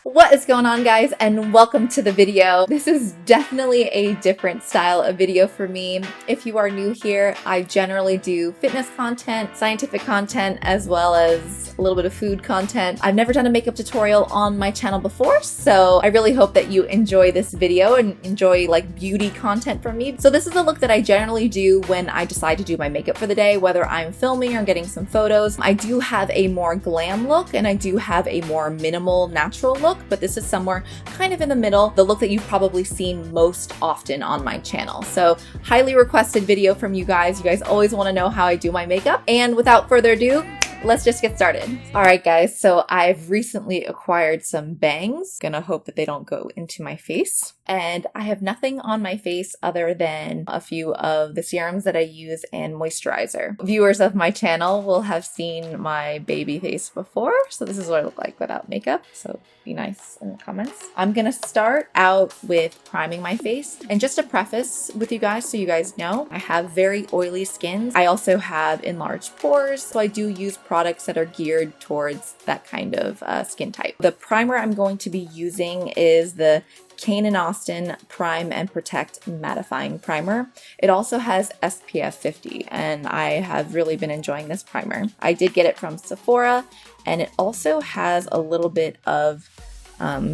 What is going on, guys, and welcome to the video. This is definitely a different style of video for me. If you are new here, I generally do fitness content, scientific content, as well as a little bit of food content. I've never done a makeup tutorial on my channel before, so I really hope that you enjoy this video and enjoy like beauty content from me. So this is the look that I generally do when I decide to do my makeup for the day, whether I'm filming or getting some photos. I do have a more glam look and I do have a more minimal natural look, but this is somewhere kind of in the middle, the look that you've probably seen most often on my channel. So highly requested video from you guys. You guys always want to know how I do my makeup. And without further ado, let's just get started. All right, guys, so I've recently acquired some bangs. Gonna hope that they don't go into my face. And I have nothing on my face other than a few of the serums that I use and moisturizer. Viewers of my channel will have seen my baby face before, so this is what I look like without makeup. So be nice in the comments. I'm gonna start out with priming my face. And just a preface with you guys so you guys know, I have very oily skin. I also have enlarged pores, so I do use products that are geared towards that kind of skin type. The primer I'm going to be using is the Kane & Austin Prime and Protect Mattifying Primer. It also has SPF 50, and I have really been enjoying this primer. I did get it from Sephora, and it also has a little bit of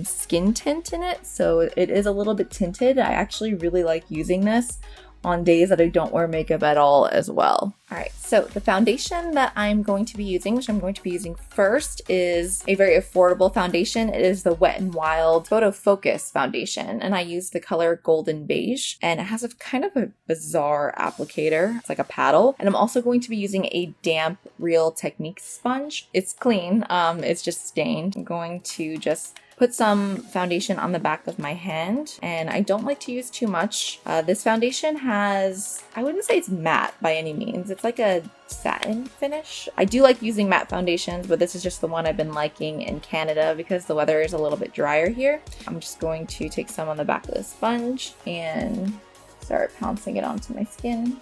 skin tint in it, so it is a little bit tinted. I actually really like using this on days that I don't wear makeup at all as well. All right, so the foundation that I'm going to be using, which I'm going to be using first, is a very affordable foundation. It is the Wet n Wild Photofocus foundation, and I use the color Golden Beige, and it has a kind of a bizarre applicator. It's like a paddle, and I'm also going to be using a damp Real Techniques sponge. It's clean, it's just stained. I'm going to just put some foundation on the back of my hand, and I don't like to use too much. This foundation has, I wouldn't say it's matte by any means. It's like a satin finish. I do like using matte foundations, but this is just the one I've been liking in Canada because the weather is a little bit drier here. I'm just going to take some on the back of the sponge and start pouncing it onto my skin.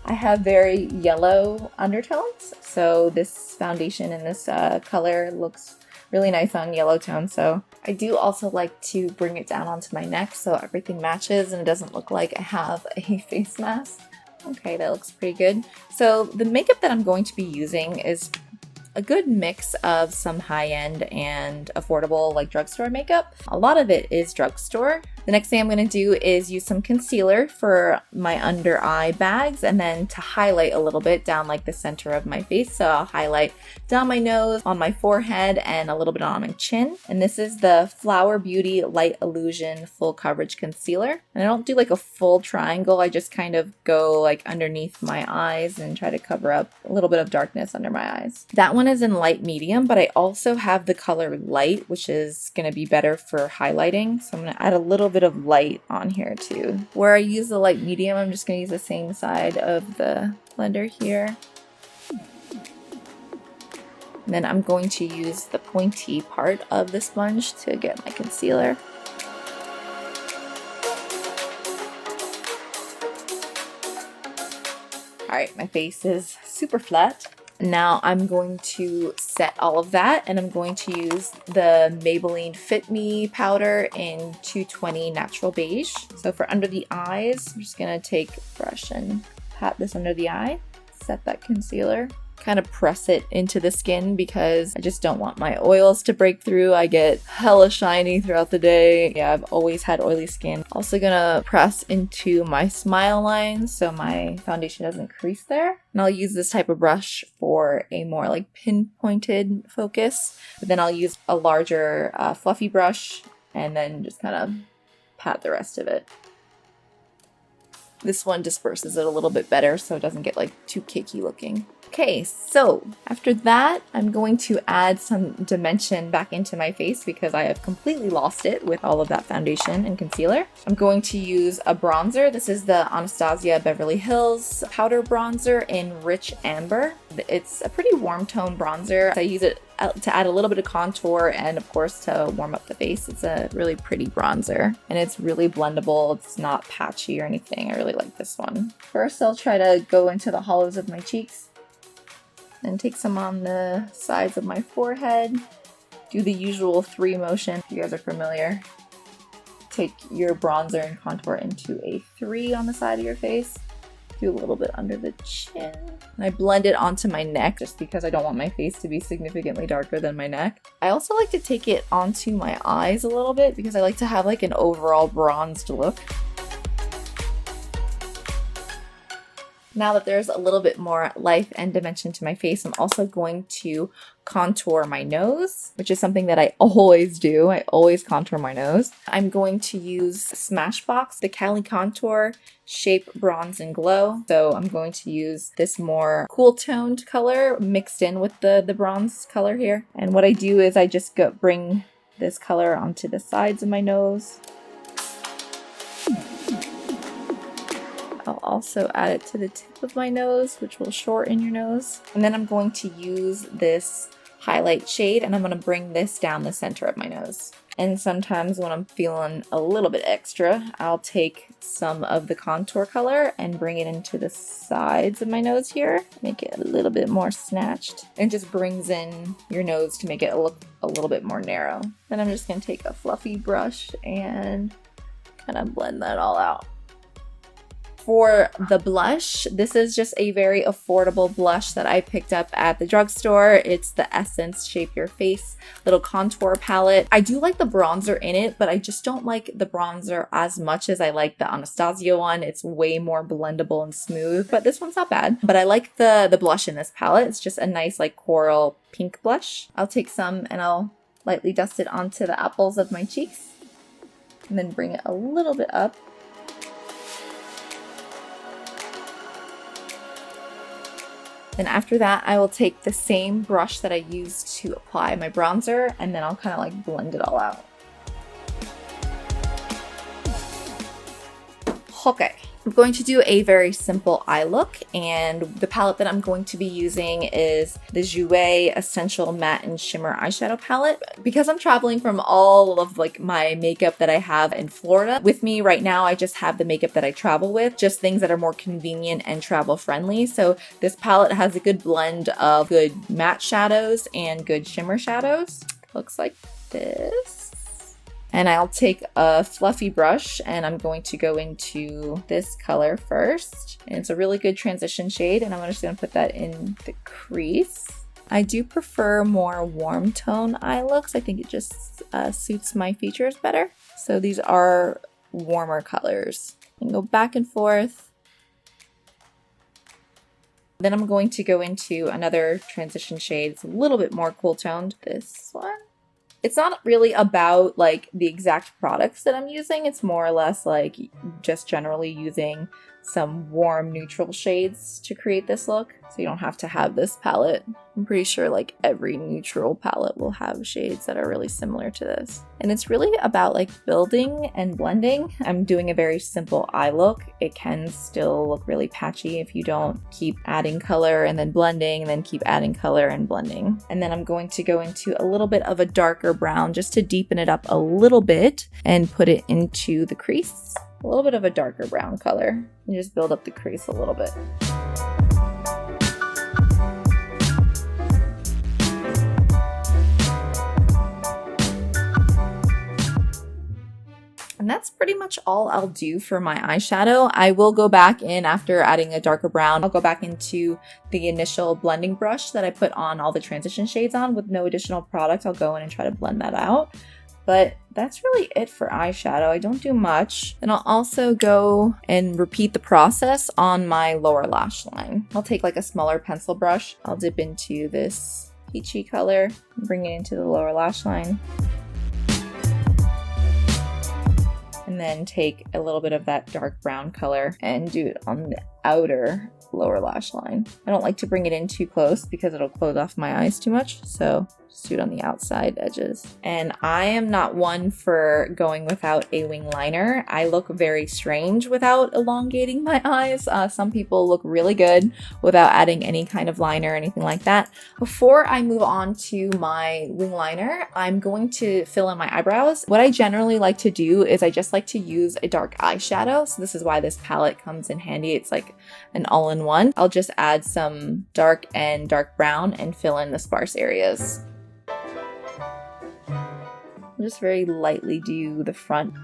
I have very yellow undertones, so this foundation in this color looks really nice on yellow tone. So I do also like to bring it down onto my neck so everything matches and it doesn't look like I have a face mask. Okay, that looks pretty good. So the makeup that I'm going to be using is a good mix of some high-end and affordable like drugstore makeup. A lot of it is drugstore. The next thing I'm going to do is use some concealer for my under eye bags and then to highlight a little bit down like the center of my face. So I'll highlight down my nose, on my forehead, and a little bit on my chin. And this is the Flower Beauty Light Illusion Full Coverage Concealer. And I don't do like a full triangle. I just kind of go like underneath my eyes and try to cover up a little bit of darkness under my eyes. That one is in light medium, but I also have the color light, which is going to be better for highlighting. So I'm going to add a little bit of light on here too. Where I use the light medium, I'm just going to use the same side of the blender here. And then I'm going to use the pointy part of the sponge to get my concealer. All right, my face is super flat. Now I'm going to set all of that, and I'm going to use the Maybelline Fit-Me powder in 220 Natural Beige. So for under the eyes, I'm just gonna take a brush and pat this under the eye, set that concealer, kind of press it into the skin because I just don't want my oils to break through. I get hella shiny throughout the day. Yeah, I've always had oily skin. Also gonna press into my smile line so my foundation doesn't crease there. And I'll use this type of brush for a more like pinpointed focus. But then I'll use a larger fluffy brush and then just kind of pat the rest of it. This one disperses it a little bit better so it doesn't get like too cakey looking. Okay, so after that, I'm going to add some dimension back into my face because I have completely lost it with all of that foundation and concealer. I'm going to use a bronzer. This is the Anastasia Beverly Hills powder bronzer in Rich Amber. It's a pretty warm tone bronzer. I use it to add a little bit of contour and of course to warm up the face. It's a really pretty bronzer and it's really blendable. It's not patchy or anything. I really like this one. First, I'll try to go into the hollows of my cheeks and take some on the sides of my forehead do the usual 3 motion. If you guys are familiar. Take your bronzer and contour into a 3 on the side of your face. Do a little bit under the chin. And I blend it onto my neck just because I don't want my face to be significantly darker than my neck. I also like to take it onto my eyes a little bit because I like to have like an overall bronzed look. Now that there's a little bit more life and dimension to my face, I'm also going to contour my nose, which is something that I always do. I always contour my nose. I'm going to use Smashbox, the Cali Contour Shape Bronze and Glow. So I'm going to use this more cool toned color mixed in with the bronze color here. And what I do is I just bring this color onto the sides of my nose. I'll also add it to the tip of my nose, which will shorten your nose. And then I'm going to use this highlight shade and I'm going to bring this down the center of my nose. And sometimes when I'm feeling a little bit extra, I'll take some of the contour color and bring it into the sides of my nose here. Make it a little bit more snatched. It just brings in your nose to make it look a little bit more narrow. Then I'm just going to take a fluffy brush and kind of blend that all out. For the blush, this is just a very affordable blush that I picked up at the drugstore. It's the Essence Shape Your Face little contour palette. I do like the bronzer in it, but I just don't like the bronzer as much as I like the Anastasia one. It's way more blendable and smooth, but this one's not bad. But I like the blush in this palette. It's just a nice like coral pink blush. I'll take some and I'll lightly dust it onto the apples of my cheeks and then bring it a little bit up. Then after that, I will take the same brush that I used to apply my bronzer, and then I'll kind of like blend it all out. Okay, I'm going to do a very simple eye look, and the palette that I'm going to be using is the Jouer Essential Matte and Shimmer Eyeshadow Palette. Because I'm traveling from all of like my makeup that I have in Florida, with me right now I just have the makeup that I travel with, just things that are more convenient and travel friendly. So this palette has a good blend of good matte shadows and good shimmer shadows. Looks like this. And I'll take a fluffy brush and I'm going to go into this color first. And it's a really good transition shade and I'm just going to put that in the crease. I do prefer more warm tone eye looks. I think it just suits my features better. So these are warmer colors. And go back and forth. Then I'm going to go into another transition shade. It's a little bit more cool toned. This one. It's not really about like the exact products that I'm using. It's more or less like just generally using some warm neutral shades to create this look. So you don't have to have this palette. I'm pretty sure like every neutral palette will have shades that are really similar to this. And it's really about like building and blending. I'm doing a very simple eye look. It can still look really patchy if you don't keep adding color and then blending and then keep adding color and blending. And then I'm going to go into a little bit of a darker brown just to deepen it up a little bit and put it into the crease. A little bit of a darker brown color and just build up the crease a little bit. And that's pretty much all I'll do for my eyeshadow. I will go back in after adding a darker brown. I'll go back into the initial blending brush that I put on all the transition shades on with no additional product. I'll go in and try to blend that out. But that's really it for eyeshadow. I don't do much. And I'll also go and repeat the process on my lower lash line. I'll take like a smaller pencil brush. I'll dip into this peachy color and bring it into the lower lash line. And then take a little bit of that dark brown color and do it on the outer lower lash line. I don't like to bring it in too close because it'll close off my eyes too much. So just do it on the outside edges. And I am not one for going without a wing liner. I look very strange without elongating my eyes. Some people look really good without adding any kind of liner or anything like that. Before I move on to my wing liner, I'm going to fill in my eyebrows. What I generally like to do is I just like to use a dark eyeshadow. So this is why this palette comes in handy. It's like an all-in-one. I'll just add some dark and dark brown and fill in the sparse areas. I'll just very lightly do the front.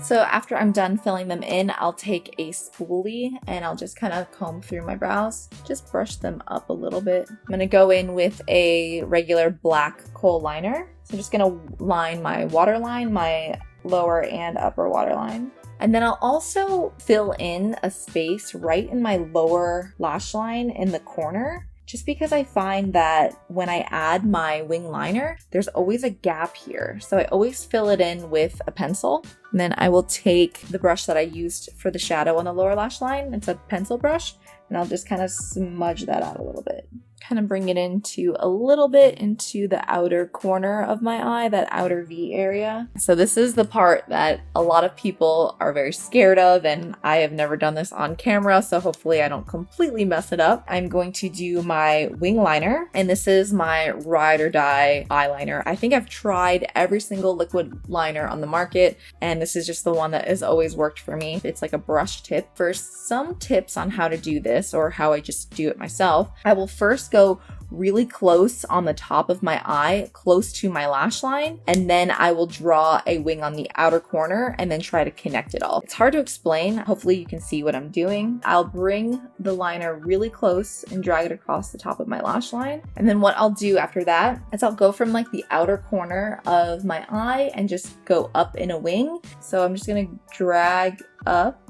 So after I'm done filling them in, I'll take a spoolie and I'll just kind of comb through my brows. Just brush them up a little bit. I'm gonna go in with a regular black Kohl liner. So I'm just gonna line my waterline, my lower and upper waterline. And then I'll also fill in a space right in my lower lash line in the corner. Just because I find that when I add my wing liner, there's always a gap here. So I always fill it in with a pencil. And then I will take the brush that I used for the shadow on the lower lash line. It's a pencil brush. And I'll just kind of smudge that out a little bit. Kind of bring it into a little bit into the outer corner of my eye, that outer V area. So this is the part that a lot of people are very scared of, and I have never done this on camera, so hopefully I don't completely mess it up. I'm going to do my wing liner, and this is my ride or die eyeliner. I think I've tried every single liquid liner on the market, and this is just the one that has always worked for me. It's like a brush tip. For some tips on how to do this, or how I just do it myself, I will first go really close on the top of my eye, close to my lash line, and then I will draw a wing on the outer corner and then try to connect it all. It's hard to explain. Hopefully you can see what I'm doing. I'll bring the liner really close and drag it across the top of my lash line. And then what I'll do after that is I'll go from like the outer corner of my eye and just go up in a wing. So I'm just gonna drag up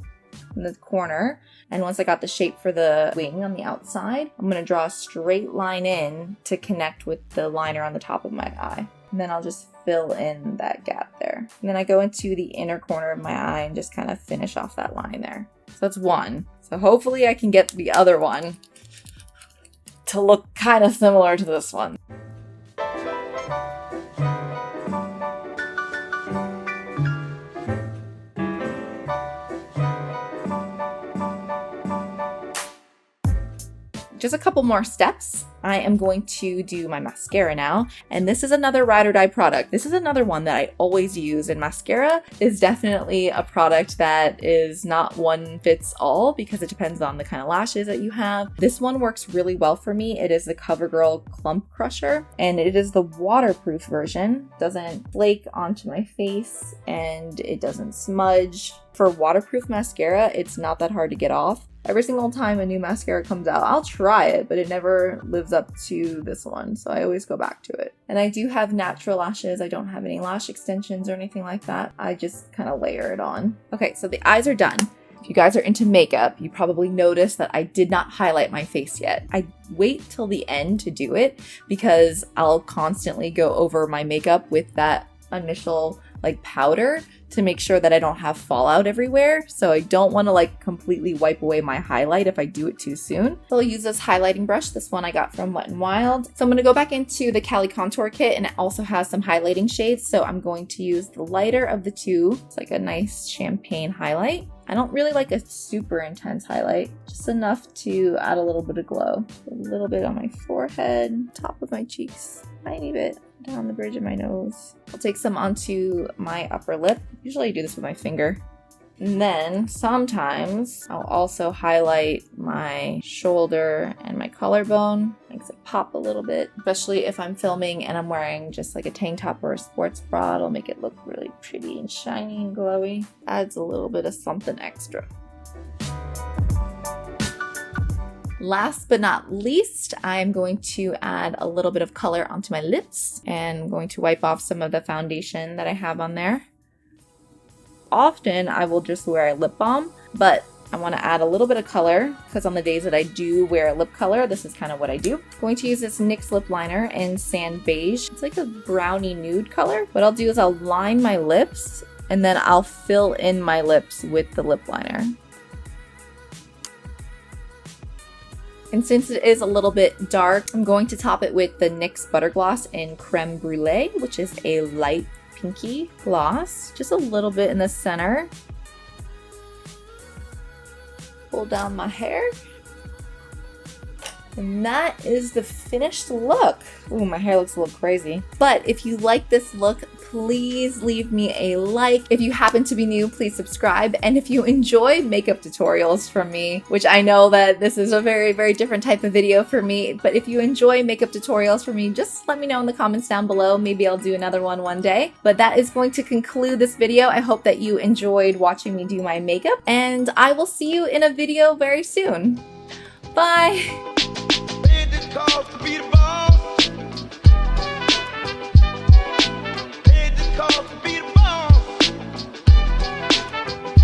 in the corner. And once I got the shape for the wing on the outside, I'm going to draw a straight line in to connect with the liner on the top of my eye. And then I'll just fill in that gap there. And then I go into the inner corner of my eye and just kind of finish off that line there. So that's one. So hopefully I can get the other one to look kind of similar to this one. Just a couple more steps. I am going to do my mascara now, and this is another ride or die product. This is another one that I always use, and mascara is definitely a product that is not one fits all because it depends on the kind of lashes that you have. This one works really well for me. It is the Covergirl Clump Crusher, and it is the waterproof version. It doesn't flake onto my face and it doesn't smudge. For waterproof mascara, it's not that hard to get off. Every single time a new mascara comes out, I'll try it, but it never lives up to this one, so I always go back to it. And I do have natural lashes. I don't have any lash extensions or anything like that. I just kind of layer it on. Okay, so the eyes are done. If you guys are into makeup, you probably noticed that I did not highlight my face yet. I wait till the end to do it because I'll constantly go over my makeup with that initial like powder to make sure that I don't have fallout everywhere. So I don't want to like completely wipe away my highlight if I do it too soon. So I'll use this highlighting brush. This one I got from Wet n Wild. So I'm going to go back into the Cali Contour Kit, and it also has some highlighting shades. So I'm going to use the lighter of the two. It's like a nice champagne highlight. I don't really like a super intense highlight, just enough to add a little bit of glow. A little bit on my forehead, top of my cheeks, tiny bit down the bridge of my nose. I'll take some onto my upper lip. Usually I do this with my finger. And then sometimes I'll also highlight my shoulder and my collarbone. Makes it pop a little bit, especially if I'm filming and I'm wearing just like a tank top or a sports bra. It'll make it look really pretty and shiny and glowy. Adds a little bit of something extra. Last but not least, I'm going to add a little bit of color onto my lips, and I'm going to wipe off some of the foundation that I have on there. Often I will just wear a lip balm, but I want to add a little bit of color because on the days that I do wear a lip color, this is kind of what I do. I'm going to use this NYX lip liner in Sand Beige. It's like a brownie nude color. What I'll do is I'll line my lips and then I'll fill in my lips with the lip liner. And since it is a little bit dark, I'm going to top it with the NYX Butter Gloss in Creme Brulee, which is a light pinky gloss. Just a little bit in the center. Pull down my hair. And that is the finished look. Ooh, my hair looks a little crazy. But if you like this look, please leave me a like. If you happen to be new, please subscribe. And if you enjoy makeup tutorials from me, which I know that this is a very, very different type of video for me, but if you enjoy makeup tutorials from me, just let me know in the comments down below. Maybe I'll do another one day. But that is going to conclude this video. I hope that you enjoyed watching me do my makeup, and I will see you in a video very soon. Bye!